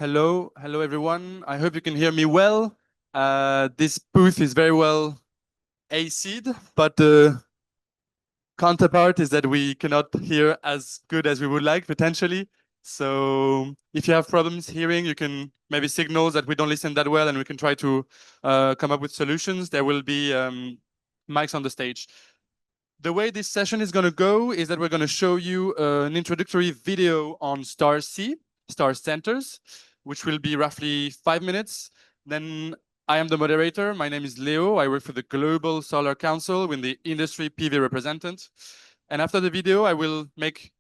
Hello everyone. I hope you can hear me well. This booth is very well AC'd, but the counterpart is that we cannot hear as good as we would like potentially. So if you have problems hearing, you can maybe signal that we don't listen that well, and we can try to come up with solutions. There will be mics on the stage. The way this session is going to go is that we're going to show you an introductory video on star centers, which will be roughly 5 minutes. Then I am the moderator. My name is Leo. I work for the Global Solar Council with the industry PV representative. And after the video, I will make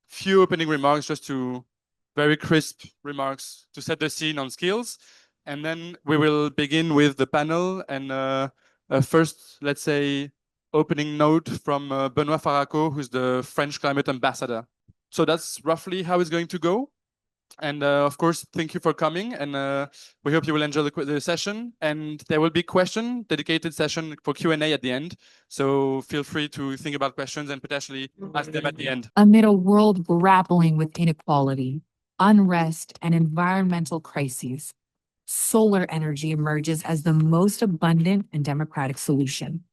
few opening remarks, just to very crisp remarks to set the scene on skills. And then we will begin with the panel and first, let's say, opening note from Benoît Faraco, who's the French climate ambassador. So that's roughly how it's going to go. And of course, thank you for coming, and we hope you will enjoy the session. And there will be dedicated session for Q&A at the end. So feel free to think about questions and potentially ask them at the end. Amid a world grappling with inequality, unrest, and environmental crises, solar energy emerges as the most abundant and democratic solution.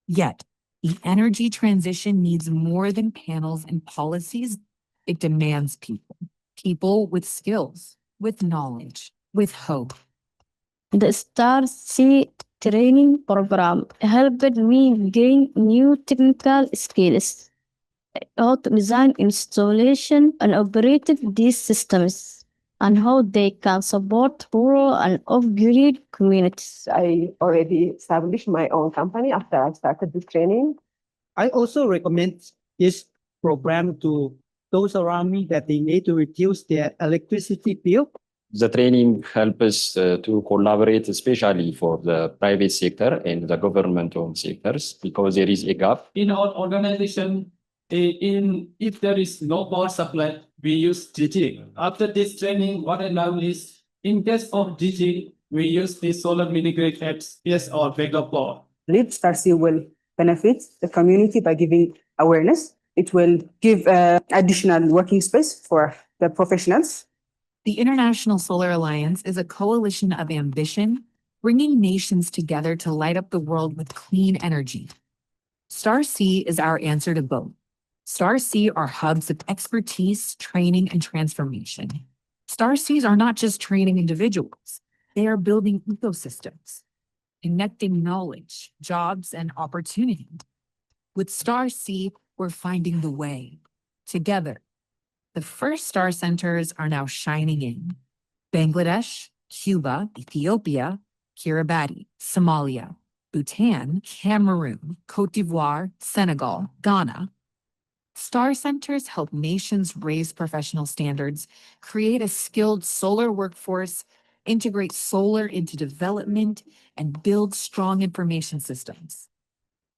Yet, the energy transition needs more than panels and policies. It demands people with skills, with knowledge, with hope. The Star C training program helped me gain new technical skills, how to design, installation, and operate these systems, and how they can support rural and off-grid communities. I already established my own company after I started this training. I also recommend this program to those around me that they need to reduce their electricity bill. The training helps us to collaborate, especially for the private sector and the government-owned sectors, because there is a gap. In our organization, if there is no power supply, we use DG. After this training, what I learned is, in case of DG, we use the solar mini-grid FPS or backup power. Lead Star C will benefit the community by giving awareness. It will give additional working space for the professionals. The International Solar Alliance is a coalition of ambition, bringing nations together to light up the world with clean energy. Star C is our answer to both. Star C are hubs of expertise, training, and transformation. Star Cs are not just training individuals. They are building ecosystems, connecting knowledge, jobs, and opportunity. With Star C, we're finding the way. Together, the first star centers are now shining in. Bangladesh, Cuba, Ethiopia, Kiribati, Somalia, Bhutan, Cameroon, Cote d'Ivoire, Senegal, Ghana. Star centers help nations raise professional standards, create a skilled solar workforce, integrate solar into development, and build strong information systems.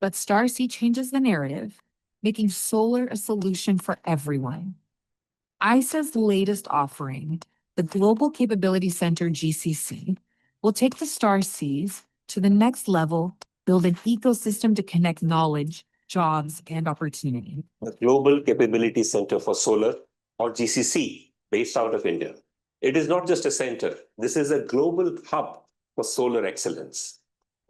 But Star C changes the narrative, making solar a solution for everyone. ISA's latest offering, the Global Capability Center GCC, will take the Star Cs to the next level, build an ecosystem to connect knowledge, jobs, and opportunity. The Global Capability Center for Solar, or GCC, based out of India. It is not just a center. This is a global hub for solar excellence.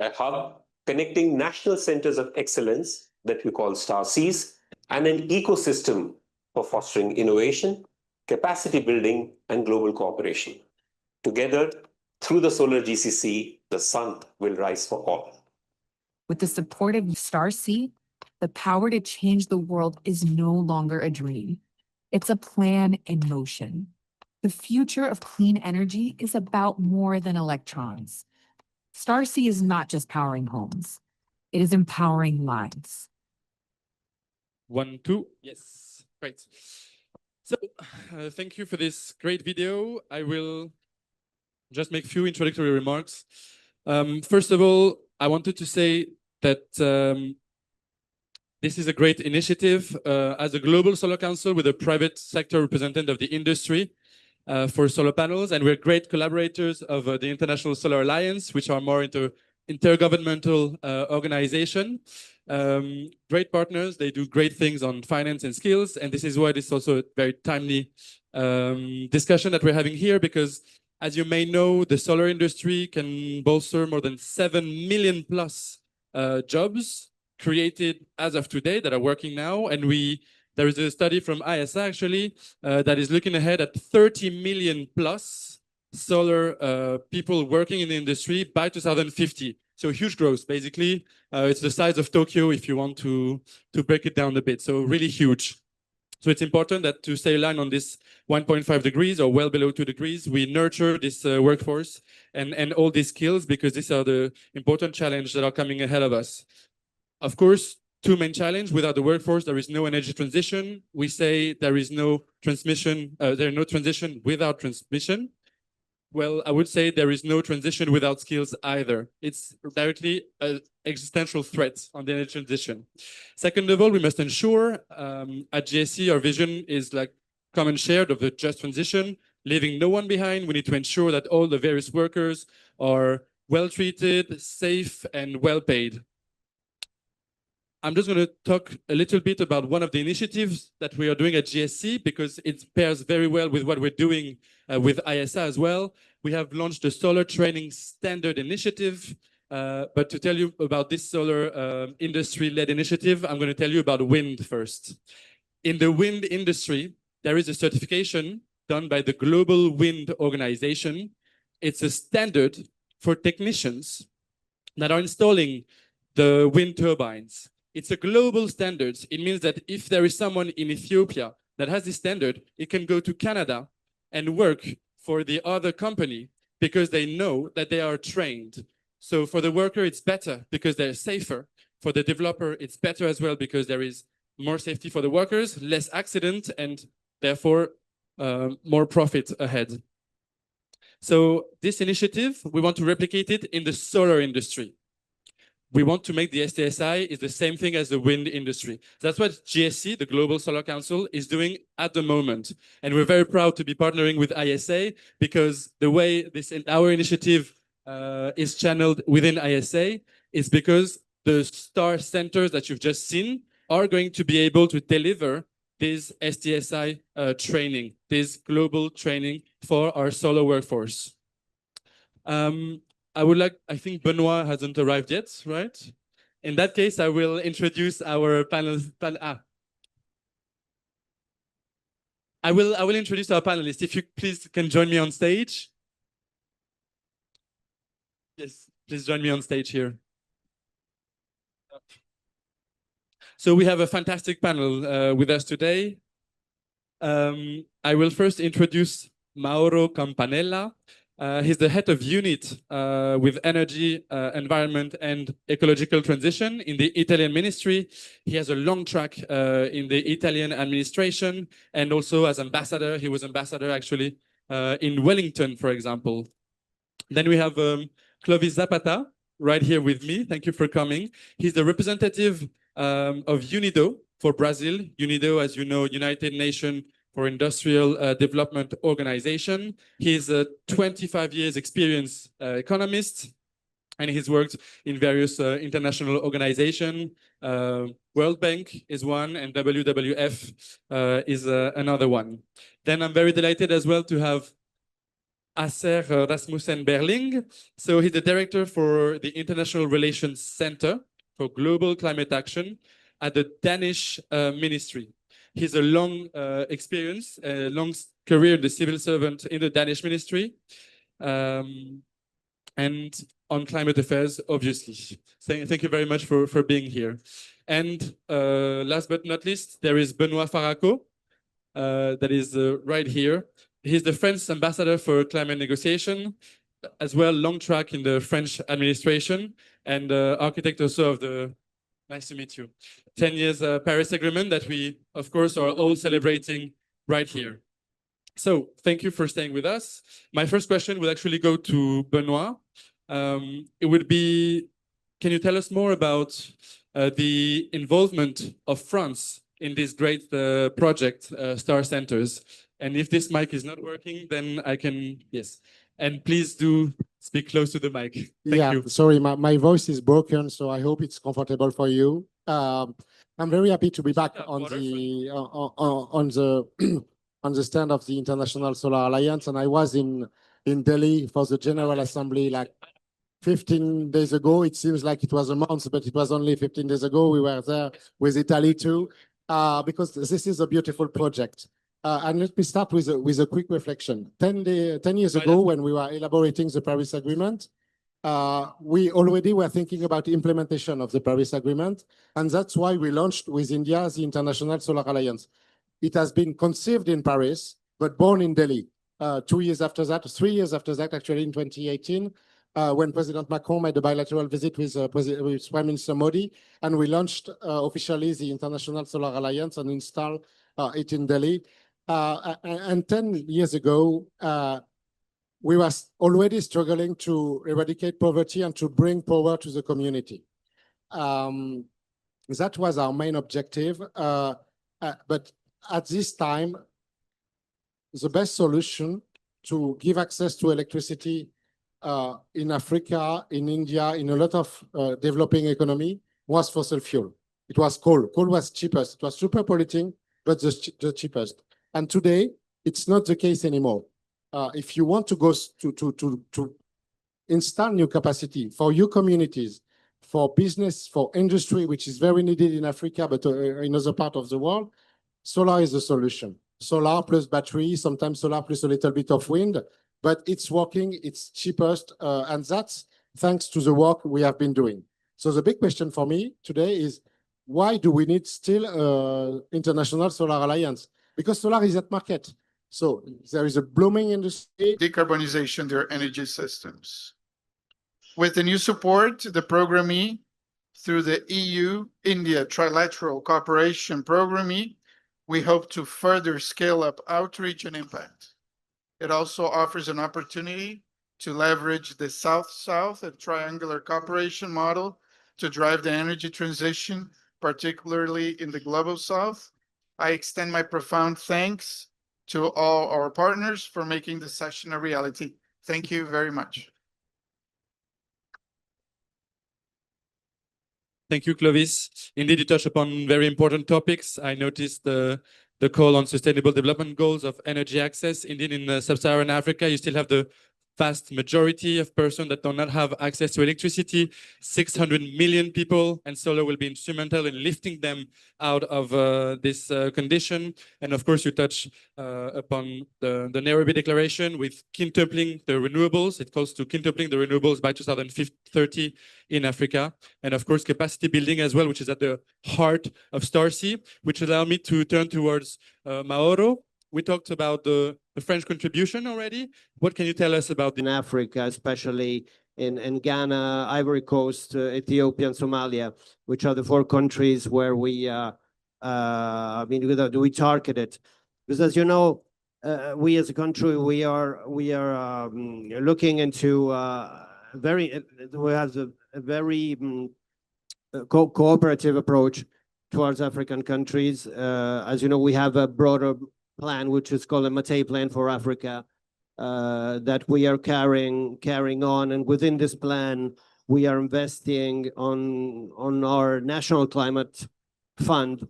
A hub connecting national centers of excellence that we call Star Cs, and an ecosystem for fostering innovation, capacity building, and global cooperation. Together, through the Solar GCC, the sun will rise for all. With the support of Star C, the power to change the world is no longer a dream. It's a plan in motion. The future of clean energy is about more than electrons. Star C is not just powering homes. It is empowering lives. 1, 2, yes, great. So thank you for this great video. I will just make a few introductory remarks. First of all, I wanted to say that this is a great initiative as a global solar council with a private sector representative of the industry for solar panels. And we're great collaborators of the International Solar Alliance, which are more into intergovernmental organization. Great partners, they do great things on finance and skills. And this is why this is also a very timely discussion that we're having here, because as you may know, the solar industry can bolster more than 7 million plus jobs created as of today that are working now. And there is a study from ISA actually that is looking ahead at 30 million plus solar people working in the industry by 2050. So huge growth, basically. It's the size of Tokyo if you want to break it down a bit. So really huge. So it's important that to stay aligned on this 1.5 degrees or well below 2 degrees, we nurture this workforce and all these skills, because these are the important challenges that are coming ahead of us. Of course, two main challenges. Without the workforce, there is no energy transition. We say there is no transmission, there is no transition without transmission. Well, I would say there is no transition without skills either. It's directly an existential threat on the energy transition. Second of all, we must ensure at GSC, our vision is like common shared of the just transition, leaving no one behind. We need to ensure that all the various workers are well treated, safe, and well paid. I'm just going to talk a little bit about one of the initiatives that we are doing at GSC, because it pairs very well with what we're doing with ISA as well. We have launched the Solar Training Standard Initiative. But to tell you about this solar industry-led initiative, I'm going to tell you about wind first. In the wind industry, there is a certification done by the Global Wind Organization. It's a standard for technicians that are installing the wind turbines. It's a global standard. It means that if there is someone in Ethiopia that has this standard, it can go to Canada and work for the other company because they know that they are trained. So for the worker, it's better because they're safer. For the developer, it's better as well because there is more safety for the workers, less accident, and therefore more profit ahead. So this initiative, we want to replicate it in the solar industry. We want to make the STSI is the same thing as the wind industry. That's what GSC, the Global Solar Council, is doing at the moment. And we're very proud to be partnering with ISA, because the way our initiative is channeled within ISA is because the star centers that you've just seen are going to be able to deliver this STSI training, this global training for our solar workforce. I think Benoit hasn't arrived yet, right? In that case, I will introduce our panelists. I will introduce our panelists. If you please can join me on stage. Yes, please join me on stage here. So we have a fantastic panel with us today. I will first introduce Mauro Campanella. He's the head of unit with energy, environment, and ecological transition in the Italian ministry. He has a long track in the Italian administration, and also as ambassador. He was ambassador actually in Wellington, for example. Then we have Clovis Zapata right here with me. Thank you for coming. He's the representative of UNIDO for Brazil. UNIDO, as you know, United Nations for Industrial Development Organization. He's a 25 years experienced economist, and he's worked in various international organizations. World Bank is one, and WWF is another one. Then I'm very delighted as well to have Acer Rasmussen Berling. So he's the director for the International Relations Center for Global Climate Action at the Danish Ministry. He's a long experience, a long career, the civil servant in the Danish Ministry, and on climate affairs, obviously. Thank you very much for being here. And last but not least, there is Benoit Faraco, that is right here. He's the French ambassador for climate negotiation, as well, long track in the French administration, and architect also of the, nice to meet you, 10 years Paris Agreement that we, of course, are all celebrating right here. So thank you for staying with us. My first question will actually go to Benoit. It would be, can you tell us more about the involvement of France in this great project, Star Centers? And if this mic is not working, then I can, yes. And please do speak close to the mic. Thank you. Sorry, my voice is broken, so I hope it's comfortable for you. I'm very happy to be back on the on the stand of the International Solar Alliance, and I was in Delhi for the General Assembly like 15 days ago. It seems like it was a month, but it was only 15 days ago. We were there with Italy too, because this is a beautiful project. And let me start with a quick reflection. 10 years ago, when we were elaborating the Paris Agreement, we already were thinking about implementation of the Paris Agreement, and that's why we launched with India the International Solar Alliance. It has been conceived in Paris, but born in Delhi. 2 years after that, 3 years after that, actually in 2018, when President Macron made a bilateral visit with Prime Minister Modi, and we launched officially the International Solar Alliance and installed it in Delhi. And 10 years ago, we were already struggling to eradicate poverty and to bring power to the community. That was our main objective. But at this time, the best solution to give access to electricity in Africa, in India, in a lot of developing economy was fossil fuel. It was coal. Coal was cheapest. It was super polluting, but the cheapest. And today, it's not the case anymore. If you want to go to install new capacity for your communities, for business, for industry, which is very needed in Africa, but in other parts of the world, solar is the solution. Solar plus battery, sometimes solar plus a little bit of wind, but it's working, it's cheapest, and that's thanks to the work we have been doing. So the big question for me today is, why do we need still International Solar Alliance? Because solar is at market. So there is a blooming industry. Decarbonization their energy systems. With the new support, the Program E, through the EU-India Trilateral Cooperation Program E, we hope to further scale up outreach and impact. It also offers an opportunity to leverage the South-South and triangular cooperation model to drive the energy transition, particularly in the Global South. I extend my profound thanks to all our partners for making the session a reality. Thank you very much. Thank you, Clovis. Indeed, you touched upon very important topics. I noticed the call on sustainable development goals of energy access. Indeed, in sub-Saharan Africa, you still have the vast majority of persons that do not have access to electricity, 600 million people, and solar will be instrumental in lifting them out of this condition. And of course, you touch upon the Nairobi Declaration with quintupling the renewables. It calls to quintupling the renewables by 2030 in Africa. And of course, capacity building as well, which is at the heart of StarC, which allow me to turn towards Mauro. We talked about the French contribution already. What can you tell us about in Africa, especially in Ghana, Ivory Coast, Ethiopia, and Somalia, which are the 4 countries where we we targeted. Because as you know, we as a country, we are looking into we have a very cooperative approach towards African countries. As you know, we have a broader plan, which is called a Matei Plan for Africa, that we are carrying on. And within this plan, we are investing on our national climate fund,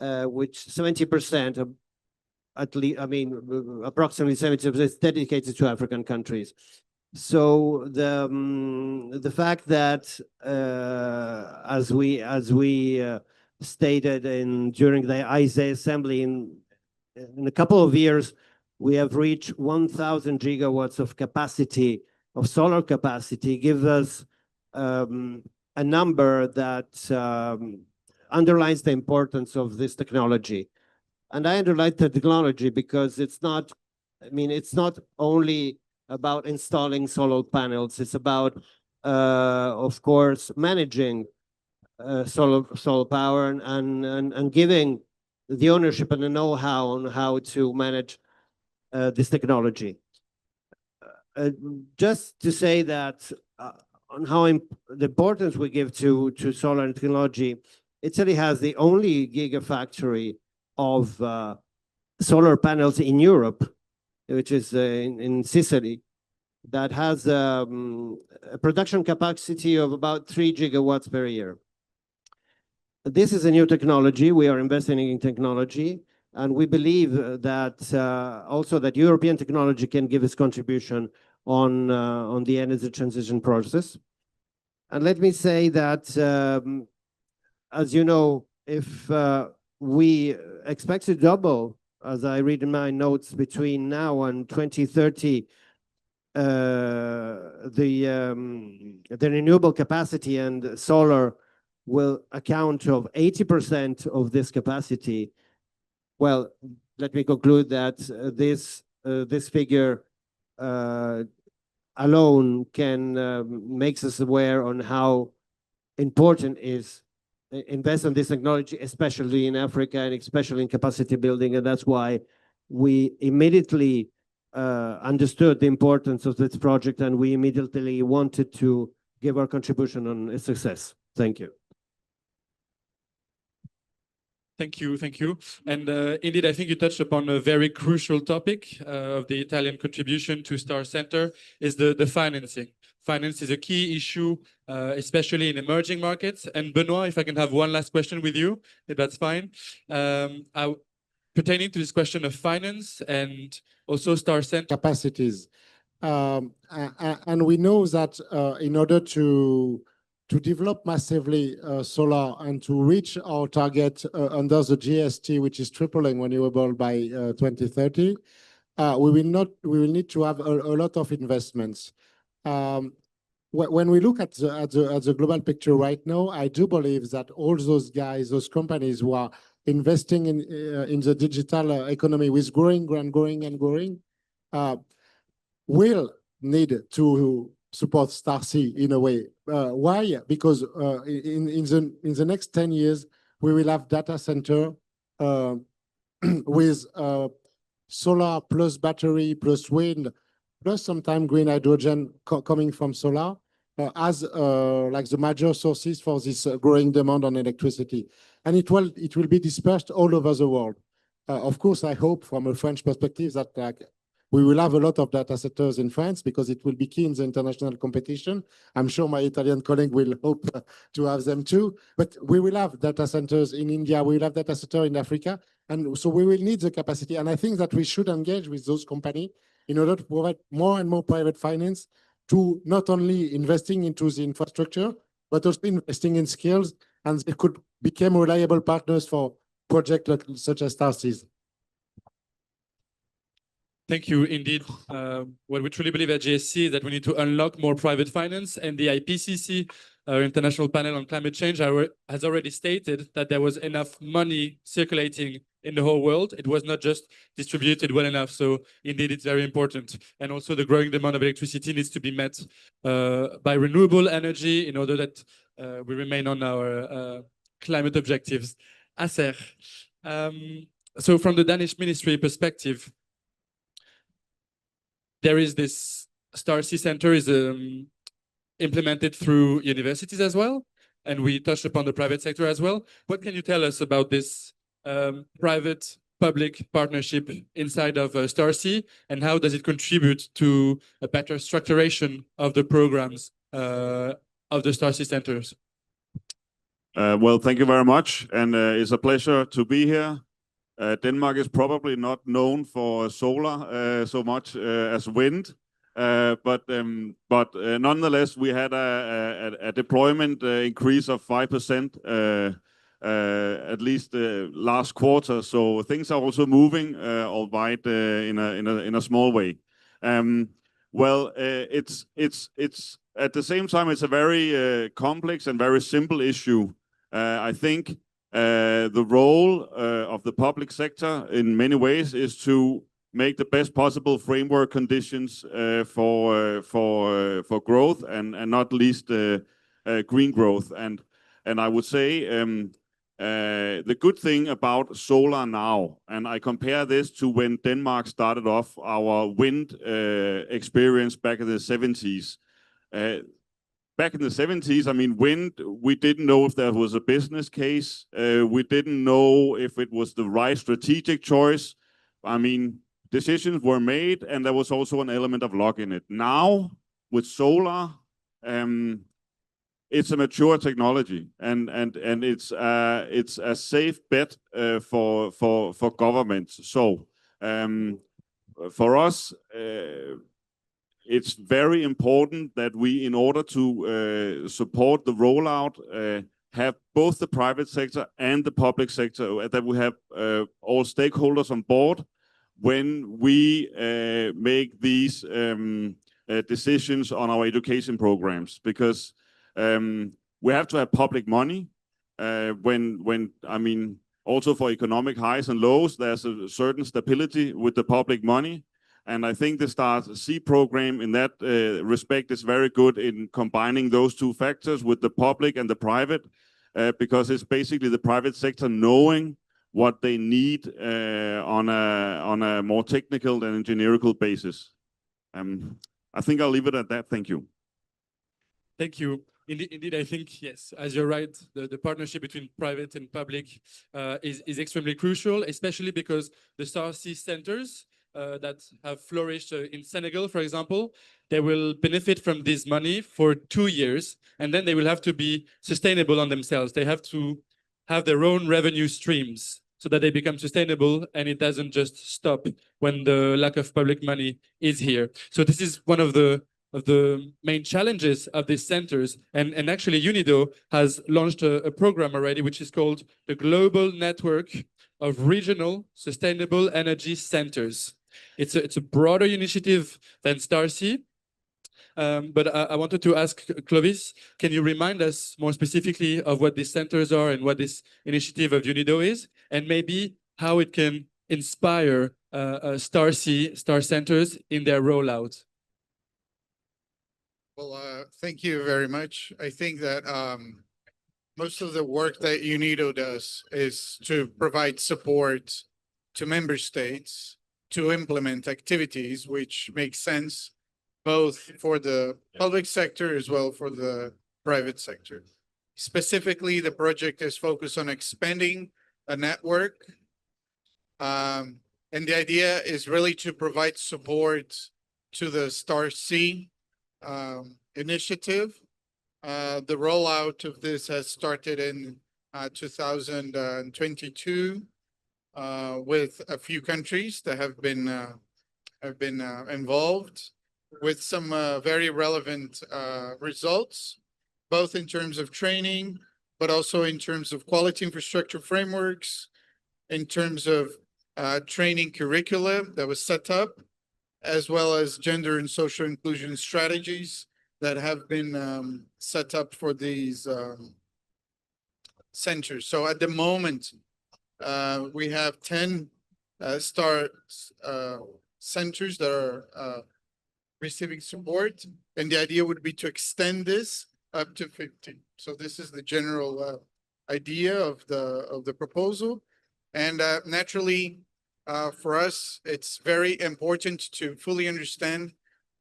which 70%, approximately 70% is dedicated to African countries. So the fact that, as we stated during the ISA assembly in a couple of years, we have reached 1,000 gigawatts of capacity, of solar capacity, gives us a number that underlines the importance of this technology. And I underline the technology because it's not only about installing solar panels. It's about, of course, managing solar power and giving the ownership and the know-how on how to manage this technology. Just to say that on how the importance we give to solar technology, Italy has the only gigafactory of solar panels in Europe, which is in Sicily, that has a production capacity of about 3 gigawatts per year. This is a new technology. We are investing in technology, and we believe that also that European technology can give its contribution on the energy transition process. And let me say that, as you know, if we expect to double, as I read in my notes, between now and 2030, the renewable capacity, and solar will account of 80% of this capacity. Well, let me conclude that this figure alone can makes us aware on how important is invest in this technology, especially in Africa and especially in capacity building, and that's why we immediately understood the importance of this project, and we immediately wanted to give our contribution on its success. Thank you. Thank you, thank you. And indeed, I think you touched upon a very crucial topic of the Italian contribution to Star Center is the financing. Finance is a key issue, especially in emerging markets. And Benoit, if I can have one last question with you, if that's fine. Pertaining to this question of finance and also Star Center capacities. And we know that in order to develop massively solar and to reach our target under the GST, which is tripling renewable by 2030, we will need to have a lot of investments. When we look at the global picture right now, I do believe that all those guys, those companies who are investing in the digital economy with growing and growing and growing, will need to support Star C in a way. Why? Because in the next 10 years, we will have data center with solar plus battery plus wind plus sometimes green hydrogen coming from solar as like the major sources for this growing demand on electricity. And it will be dispersed all over the world. Of course, I hope from a French perspective that we will have a lot of data centers in France because it will be key in the international competition. I'm sure my Italian colleague will hope to have them too. But we will have data centers in India, we will have data centers in Africa. And so we will need the capacity. And I think that we should engage with those companies in order to provide more and more private finance to not only investing into the infrastructure, but also investing in skills, and they could become reliable partners for projects such as Star C. Thank you. Indeed, what we truly believe at GSC is that we need to unlock more private finance, and the IPCC, our International Panel on Climate Change, has already stated that there was enough money circulating in the whole world. It was not just distributed well enough. So indeed, it's very important. And also the growing demand of electricity needs to be met by renewable energy in order that we remain on our climate objectives. Acer. So from the Danish ministry perspective, there is this Star C Center is implemented through universities as well. And we touched upon the private sector as well. What can you tell us about this private-public partnership inside of Star C, and how does it contribute to a better structuration of the programs of the Star C centers? Well, thank you very much. And it's a pleasure to be here. Denmark is probably not known for solar so much as wind, but nonetheless, we had a deployment increase of 5% at least last quarter. So things are also moving, albeit in a small way. Well, it's at the same time it's a very complex and very simple issue. I think. The role of the public sector in many ways is to make the best possible framework conditions for growth and not least green growth. And I would say the good thing about solar now, and I compare this to when Denmark started off our wind experience back in the 70s. Back in the 70s, I mean, wind, we didn't know if there was a business case. We didn't know if it was the right strategic choice. I mean, decisions were made, and there was also an element of luck in it. Now, with solar, it's a mature technology, and it's a safe bet for governments. So for us, it's very important that we, in order to support the rollout, have both the private sector and the public sector, that we have all stakeholders on board when we make these decisions on our education programs, because we have to have public money. I mean, also for economic highs and lows, there's a certain stability with the public money. And I think the STAR-C program in that respect is very good in combining those two factors with the public and the private, because it's basically the private sector knowing what they need on a more technical and engineerical basis. I think I'll leave it at that. Thank you. Thank you. Indeed, I think, yes, as you're right, the partnership between private and public is extremely crucial, especially because the STAR-C centers that have flourished in Senegal, for example, they will benefit from this money for 2 years, and then they will have to be sustainable on themselves. They have to have their own revenue streams so that they become sustainable, and it doesn't just stop when the lack of public money is here. So this is one of the main challenges of these centers. And actually, UNIDO has launched a program already, which is called the Global Network of Regional Sustainable Energy Centers. It's a broader initiative than STAR-C. But I wanted to ask Clovis, can you remind us more specifically of what these centers are and what this initiative of UNIDO is, and maybe how it can inspire STAR-C, STAR centers in their rollout? Well, thank you very much. I think that most of the work that UNIDO does is to provide support to member states to implement activities which make sense both for the public sector as well for the private sector. Specifically, the project is focused on expanding a network. And the idea is really to provide support to the STAR-C initiative. The rollout of this has started in 2022 with a few countries that have been involved, with some very relevant results, both in terms of training, but also in terms of quality infrastructure frameworks, in terms of training curricula that was set up, as well as gender and social inclusion strategies that have been set up for these centers. So at the moment, we have 10 STAR centers that are receiving support, and the idea would be to extend this up to 50. So this is the general idea of the proposal. And naturally, for us, it's very important to fully understand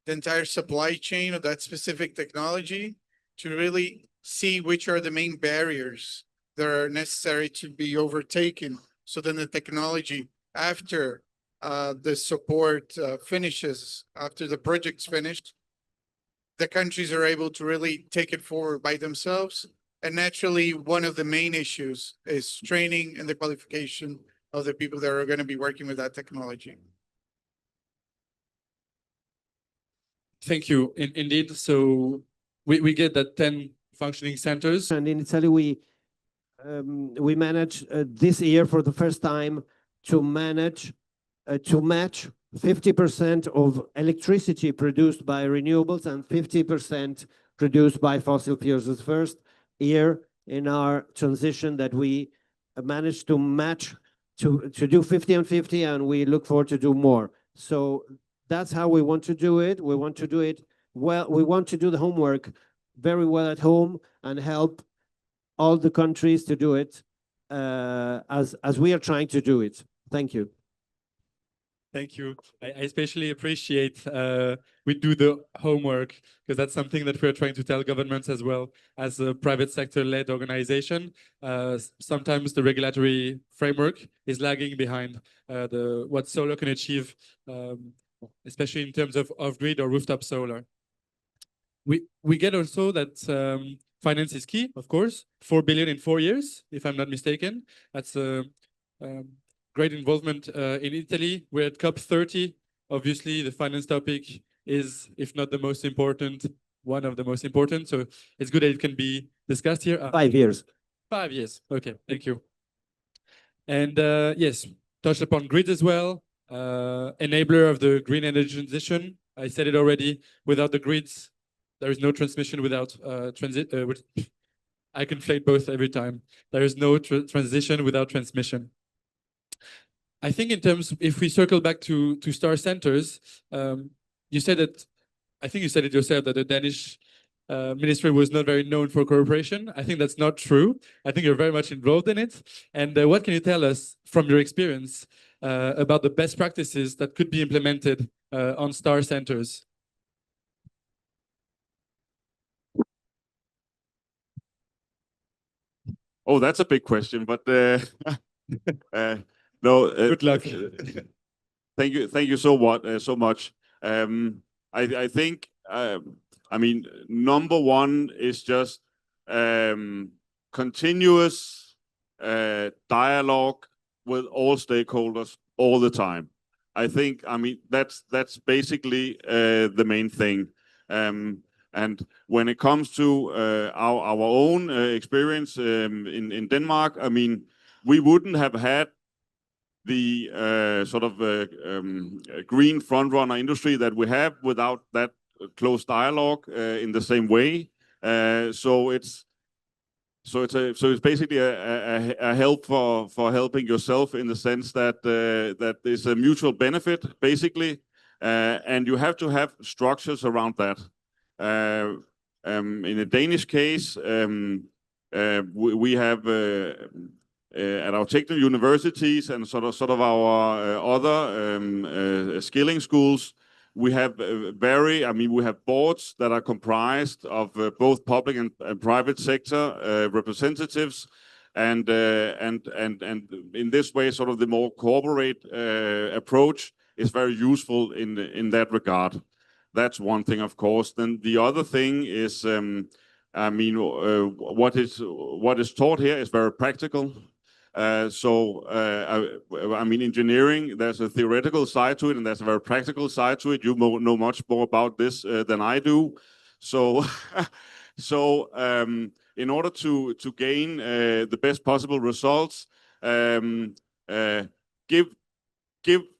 the entire supply chain of that specific technology to really see which are the main barriers that are necessary to be overtaken. So then the technology, after the support finishes, after the project's finished, the countries are able to really take it forward by themselves. And naturally, one of the main issues is training and the qualification of the people that are going to be working with that technology. Thank you. Indeed. So we get that 10 functioning centers. And in Italy, we managed this year for the first time to match 50% of electricity produced by renewables and 50% produced by fossil fuels. It's the first year in our transition that we managed to match, to do 50 and 50, and we look forward to do more. So that's how we want to do it. We want to do it well. We want to do the homework very well at home and help all the countries to do it as we are trying to do it. Thank you. Thank you. I especially appreciate we do the homework because that's something that we're trying to tell governments as well as a private sector-led organization. Sometimes the regulatory framework is lagging behind what solar can achieve, especially in terms of off-grid or rooftop solar. We get also that finance is key, of course. 4 billion in 4 years, if I'm not mistaken. That's great involvement in Italy. We're at COP30. Obviously, the finance topic is, if not the most important, one of the most important. So it's good that it can be discussed here. 5 years. 5 years. Okay, thank you. And yes, touched upon grid as well. Enabler of the green energy transition. I said it already. Without the grids, there is no transmission without transit. I conflate both every time. There is no transition without transmission. I think in terms, if we circle back to star centers, you said that, I think you said it yourself, that the Danish ministry was not very known for cooperation. I think that's not true. I think you're very much involved in it. And what can you tell us from your experience about the best practices that could be implemented on star centers? Oh, that's a big question, but no. Good luck. Thank you so much. I think I mean, number one is just continuous dialogue with all stakeholders all the time. I think, I mean, that's basically the main thing. And when it comes to our own experience in Denmark, I mean, we wouldn't have had the sort of green front-runner industry that we have without that close dialogue in the same way. So it's basically a help for helping yourself in the sense that that is a mutual benefit basically, and you have to have structures around that. In a Danish case, we have at our technical universities and sort of our other skilling schools, we have we have boards that are comprised of both public and private sector representatives, and in this way, sort of the more corporate approach is very useful in that regard. That's one thing, of course. Then the other thing is, I mean, what is taught here is very practical. I mean, engineering, there's a theoretical side to it, and there's a very practical side to it. You know much more about this than I do. So, in order to gain the best possible results, give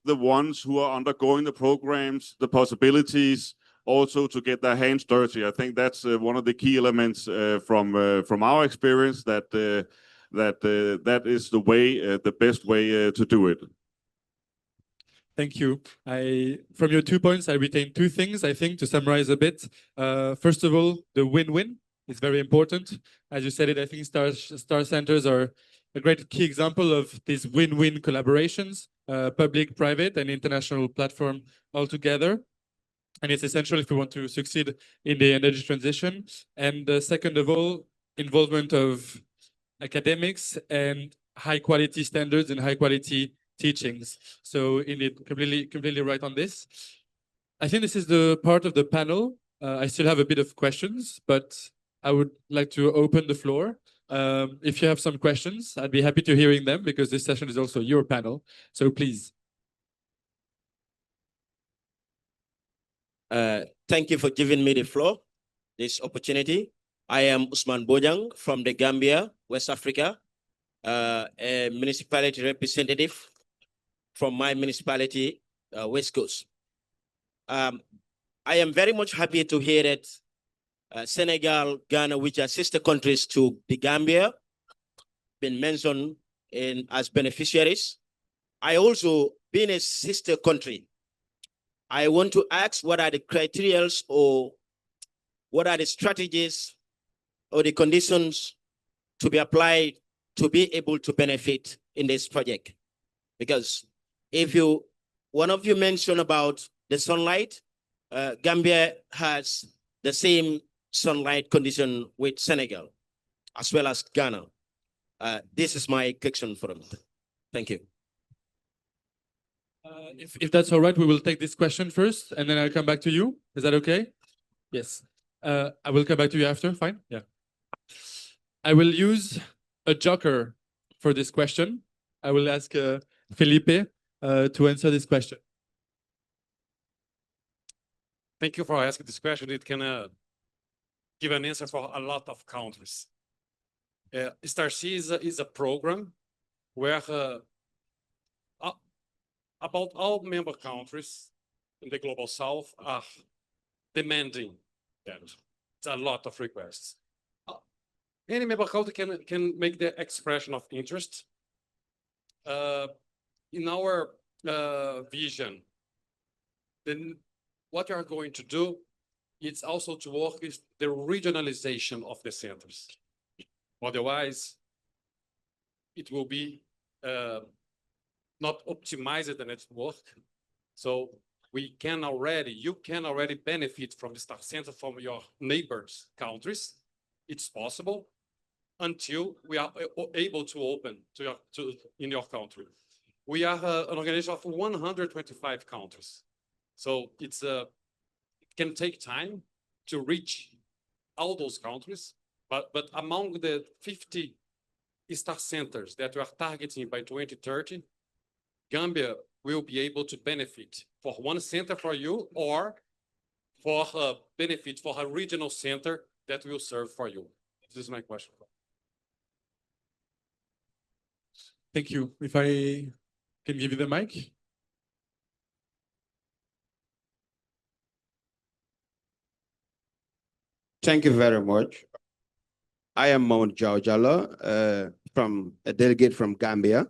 the ones who are undergoing the programs the possibilities also to get their hands dirty. I think that's one of the key elements from our experience, that that is the way, the best way to do it. Thank you. From your 2 points, I retain 2 things, I think, to summarize a bit. First of all, the win-win is very important. As you said it, I think star centers are a great key example of these win-win collaborations, public, private, and international platform all together. And it's essential if we want to succeed in the energy transition. And second of all, involvement of academics and high quality standards and high quality teachings. So indeed, completely right on this. I think this is the part of the panel. I still have a bit of questions, but I would like to open the floor. If you have some questions, I'd be happy to hearing them, because this session is also your panel. So please. Thank you for giving me the floor, this opportunity. I am Usman Bojang from the Gambia, West Africa, a municipality representative from my municipality, West Coast. I am very much happy to hear that Senegal, Ghana, which are sister countries to the Gambia, been mentioned as beneficiaries. I also been a sister country. I want to ask, what are the criteria or what are the strategies or the conditions to be applied to be able to benefit in this project? Because if you one of you mentioned about the sunlight. Gambia has the same sunlight condition with Senegal, as well as Ghana. This is my question for them. Thank you. If that's all right, we will take this question first, and then I'll come back to you. Is that okay? Yes. I will come back to you after. Fine. Yeah. I will use a joker for this question. I will ask Felipe to answer this question. Thank you for asking this question. It can give an answer for a lot of countries. StarC is a program where about all member countries in the Global South are demanding that. It's a lot of requests. Any member country can make the expression of interest. In our vision, then what we are going to do is also to work with the regionalization of the centers. Otherwise, it will be not optimized the network. So you can already benefit from the Star Center from your neighbors' countries. It's possible until we are able to open in your country. We are an organization of 125 countries. So it can take time to reach all those countries, but among the 50 Star Centers that we are targeting by 2030, Gambia will be able to benefit for one center for you or for a benefit for a regional center that will serve for you. This is my question. Thank you. If I can give you the mic. Thank you very much. I am Mount Jao Jallo, from a delegate from Gambia.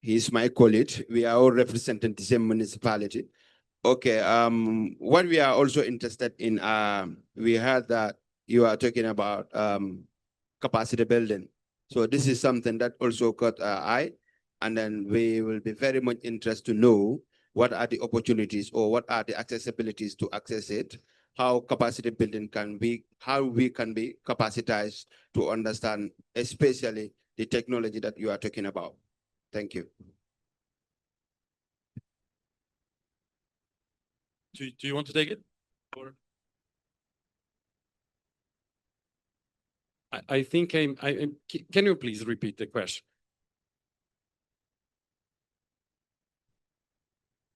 He's my colleague. We are all representing the same municipality. Okay, what we are also interested in, we heard that you are talking about capacity building. So this is something that also caught our eye, and then we will be very much interested to know what are the opportunities or what are the accessibilities to access it, how capacity building can be, how we can be capacitized to understand, especially the technology that you are talking about. Thank you. Do you want to take it? Or? I think can you please repeat the question?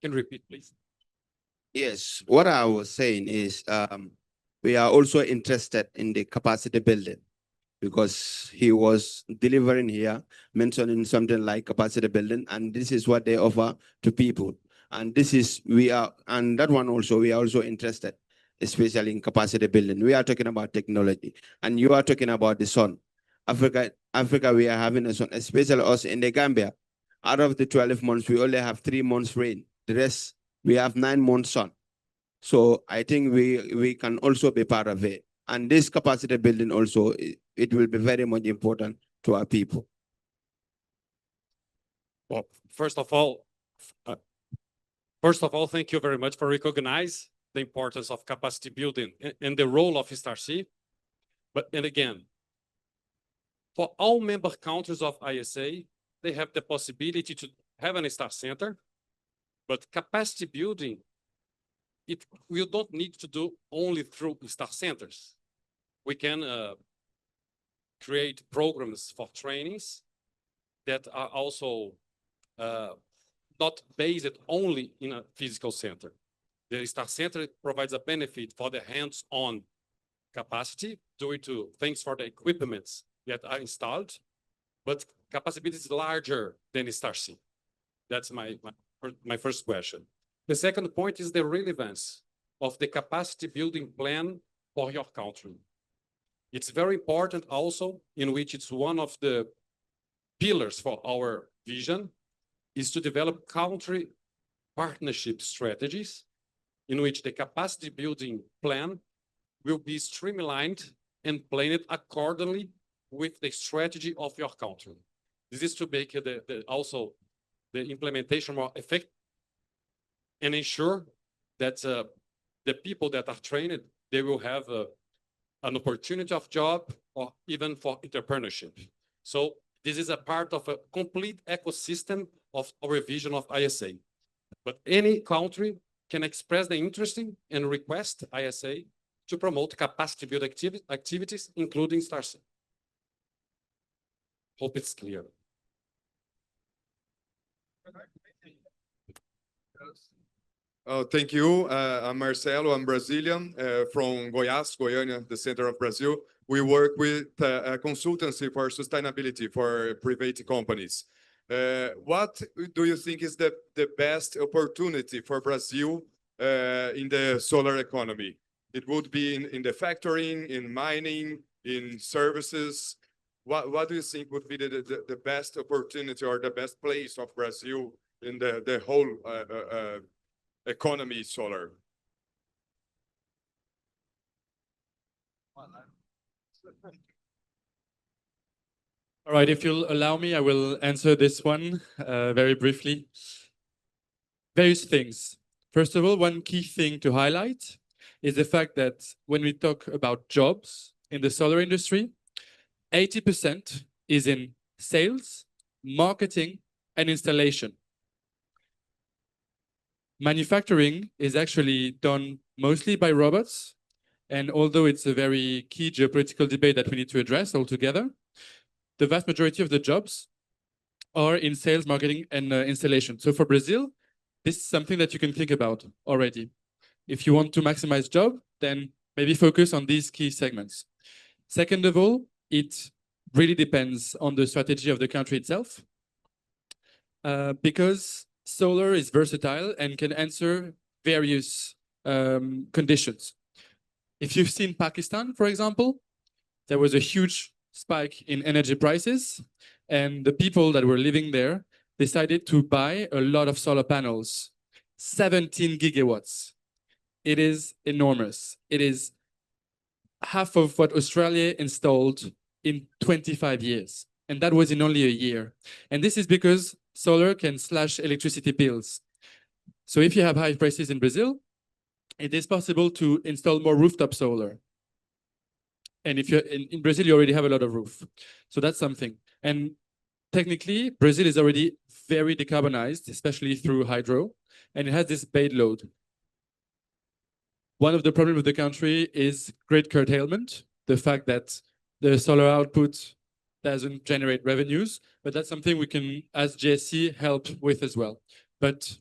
Can you repeat, please? Yes, what I was saying is we are also interested in the capacity building, because he was delivering here, mentioning something like capacity building, and this is what they offer to people. And this is, and that one also, we are also interested, especially in capacity building. We are talking about technology, and you are talking about the sun. Africa, we are having a sun, especially us in the Gambia. Out of the 12 months, we only have 3 months rain. The rest, we have 9 months sun. So I think we can also be part of it. And this capacity building also, it will be very much important to our people. Well, first of all, thank you very much for recognizing the importance of capacity building and the role of StarC. And again, for all member countries of ISA, they have the possibility to have an Star Center, but capacity building, we don't need to do only through Star Centers. We can create programs for trainings that are also not based only in a physical center. The Star Center provides a benefit for the hands-on capacity due to thanks for the equipments that are installed, but capacity is larger than StarC. That's my first question. The second point is the relevance of the capacity building plan for your country. It's very important also, in which it's one of the pillars for our vision, is to develop country partnership strategies in which the capacity building plan will be streamlined and planned accordingly with the strategy of your country. This is to make also the implementation more effective and ensure that the people that are trained, they will have an opportunity of job or even for entrepreneurship. So this is a part of a complete ecosystem of our vision of ISA. But any country can express the interest in and request ISA to promote capacity building activities, including StarC. Hope it's clear. Oh, thank you. I'm Marcelo. I'm Brazilian from Goiás, Goiânia, the center of Brazil. We work with a consultancy for sustainability for private companies. What do you think is the best opportunity for Brazil in the solar economy? It would be in the factoring, in mining, in services. What do you think would be the best opportunity or the best place of Brazil in the whole economy solar? All right, if you'll allow me, I will answer this one very briefly. Various things. First of all, one key thing to highlight is the fact that when we talk about jobs in the solar industry, 80% is in sales, marketing, and installation. Manufacturing is actually done mostly by robots. And although it's a very key geopolitical debate that we need to address altogether, the vast majority of the jobs are in sales, marketing, and installation. So for Brazil, this is something that you can think about already. If you want to maximize job, then maybe focus on these key segments. Second of all, it really depends on the strategy of the country itself, because solar is versatile and can answer various conditions. If you've seen Pakistan, for example, there was a huge spike in energy prices, and the people that were living there decided to buy a lot of solar panels, 17 gigawatts. It is enormous. It is half of what Australia installed in 25 years. And that was in only a year. And this is because solar can slash electricity bills. So if you have high prices in Brazil, it is possible to install more rooftop solar. And if you're in Brazil, you already have a lot of roof. So that's something. And technically, Brazil is already very decarbonized, especially through hydro, and it has this base load. One of the problems with the country is grid curtailment, the fact that the solar output doesn't generate revenues, but that's something we can, as GSC, help with as well. But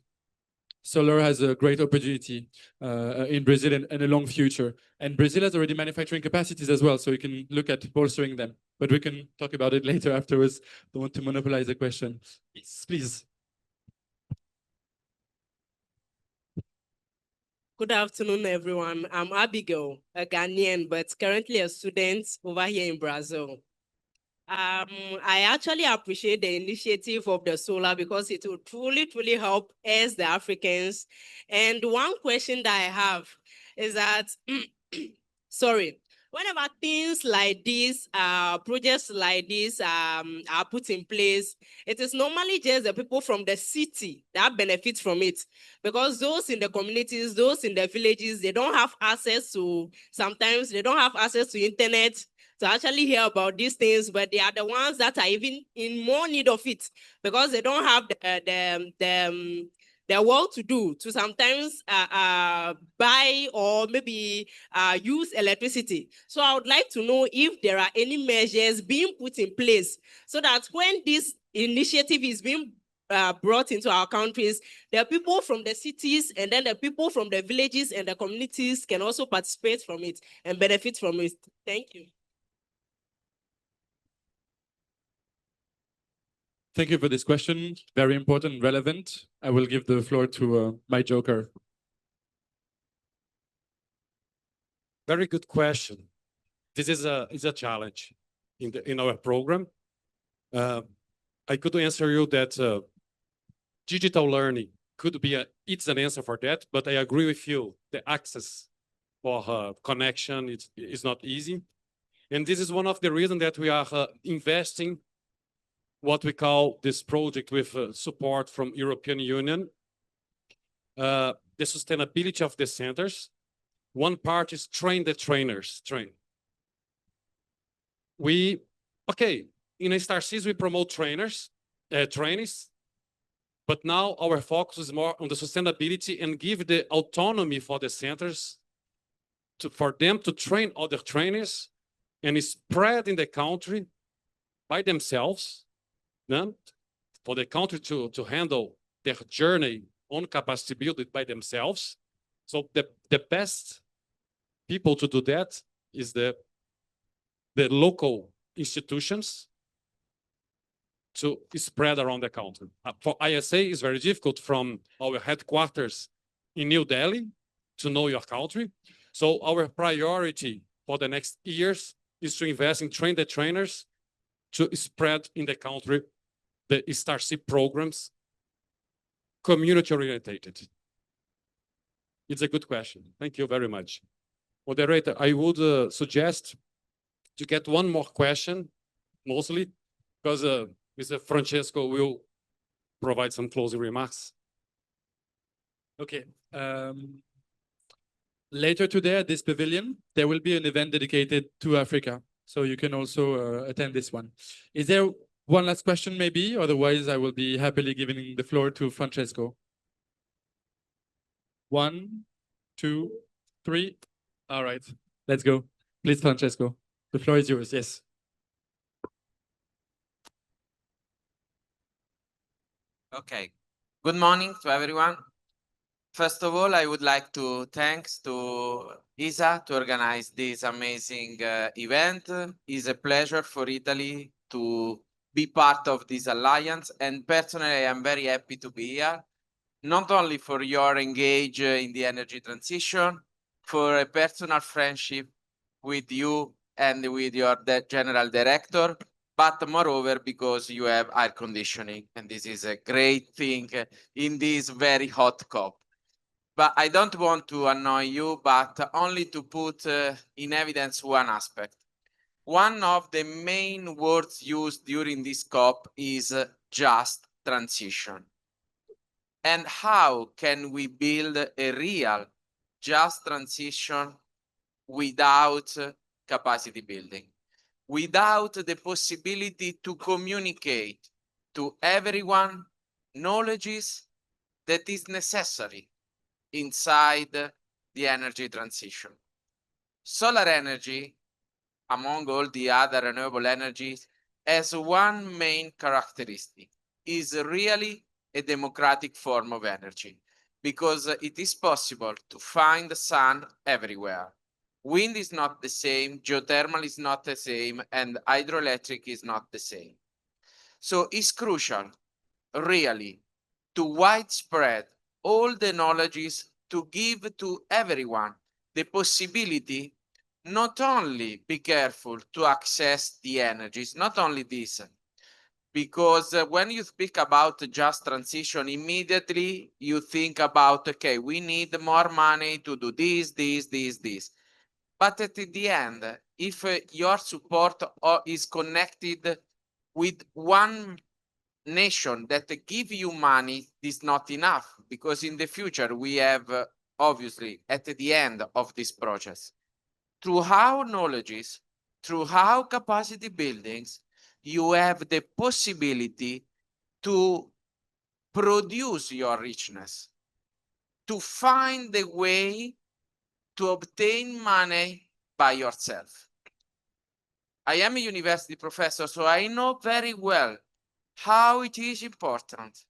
solar has a great opportunity in Brazil and a long future. And Brazil has already manufacturing capacities as well, so we can look at bolstering them. But we can talk about it later afterwards. Don't want to monopolize the question. Yes, please. Good afternoon, everyone. I'm Abigail, a Ghanaian, but currently a student over here in Brazil. I actually appreciate the initiative of the solar because it will truly help us, the Africans. And one question that I have is that, sorry, whenever things like this, projects like this are put in place, it is normally just the people from the city that benefit from it. Because those in the communities, those in the villages, they don't have access to, sometimes they don't have access to internet to actually hear about these things, but they are the ones that are even in more need of it because they don't have the work to do to sometimes buy or maybe use electricity. So I would like to know if there are any measures being put in place so that when this initiative is being brought into our countries, the people from the cities and then the people from the villages and the communities can also participate from it and benefit from it. Thank you. Thank you for this question. Very important and relevant. I will give the floor to my joker. Very good question. This is a challenge in our program. I could answer you that digital learning could be it's an answer for that, but I agree with you. The access for connection is not easy. And this is one of the reasons that we are investing what we call this project with support from European Union. the sustainability of the centers. One part is train the trainers, okay, in StarSeas, we promote trainees, but now our focus is more on the sustainability and give the autonomy for the centers for them to train other trainers and spread in the country by themselves, for the country to handle their journey on capacity building by themselves. So the best people to do that is the local institutions to spread around the country. For ISA, it's very difficult from our headquarters in New Delhi to know your country. So our priority for the next years is to invest in train the trainers to spread in the country the StarSea programs, community oriented. It's a good question. Thank you very much. Moderator, I would suggest to get one more question, mostly, because Mr. Francesco will provide some closing remarks. Okay. Later today at this pavilion, there will be an event dedicated to Africa. So you can also attend this one. Is there one last question maybe? Otherwise, I will be happily giving the floor to Francesco. 1, 2, 3. All right, let's go. Please, Francesco, the floor is yours. Yes. Okay. Good morning to everyone. First of all, I would like to thanks to ISA to organize this amazing event. It's a pleasure for Italy to be part of this alliance, and personally, I am very happy to be here, not only for your engage in the energy transition, for a personal friendship with you and with your general director, but moreover because you have air conditioning, and this is a great thing in this very hot COP. But I don't want to annoy you, but only to put in evidence one aspect. One of the main words used during this COP is just transition. And how can we build a real just transition without capacity building, without the possibility to communicate to everyone knowledges that is necessary inside the energy transition? Solar energy, among all the other renewable energies, has one main characteristic: is really a democratic form of energy, because it is possible to find the sun everywhere. Wind is not the same, geothermal is not the same, and hydroelectric is not the same. So it's crucial, really, to widespread all the knowledges, to give to everyone the possibility not only be careful to access the energies, not only this, because when you speak about just transition, immediately you think about, okay, we need more money to do this, this. But at the end, if your support is connected with one nation that give you money, is not enough, because in the future we have obviously at the end of this process, through how knowledges, through how capacity buildings, you have the possibility to produce your richness, to find the way to obtain money by yourself. I am a university professor, so I know very well how it is important,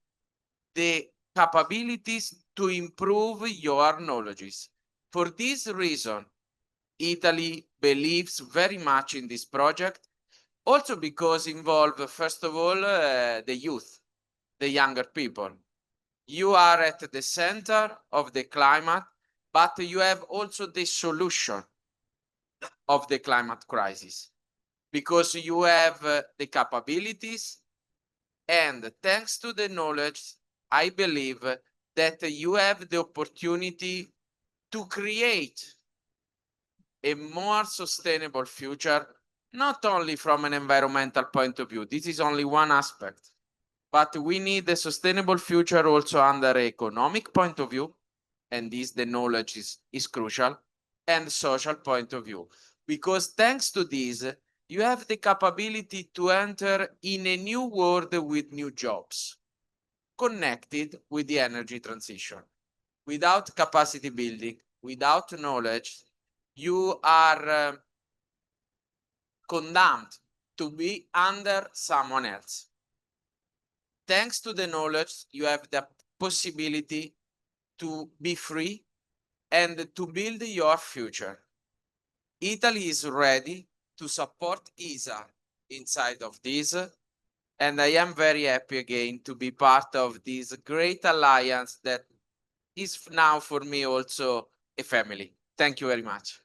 the capabilities to improve your knowledges. For this reason, Italy believes very much in this project, also because involve, first of all, the youth, the younger people. You are at the center of the climate, but you have also the solution of the climate crisis, because you have the capabilities, and thanks to the knowledge, I believe that you have the opportunity to create a more sustainable future, not only from an environmental point of view. This is only one aspect, but we need a sustainable future also under economic point of view, and this the knowledge is crucial, and social point of view. Because thanks to this, you have the capability to enter in a new world with new jobs, connected with the energy transition. Without capacity building, without knowledge, you are condemned to be under someone else. Thanks to the knowledge, you have the possibility to be free and to build your future. Italy is ready to support ESA inside of this, and I am very happy again to be part of this great alliance that is now for me also a family. Thank you very much.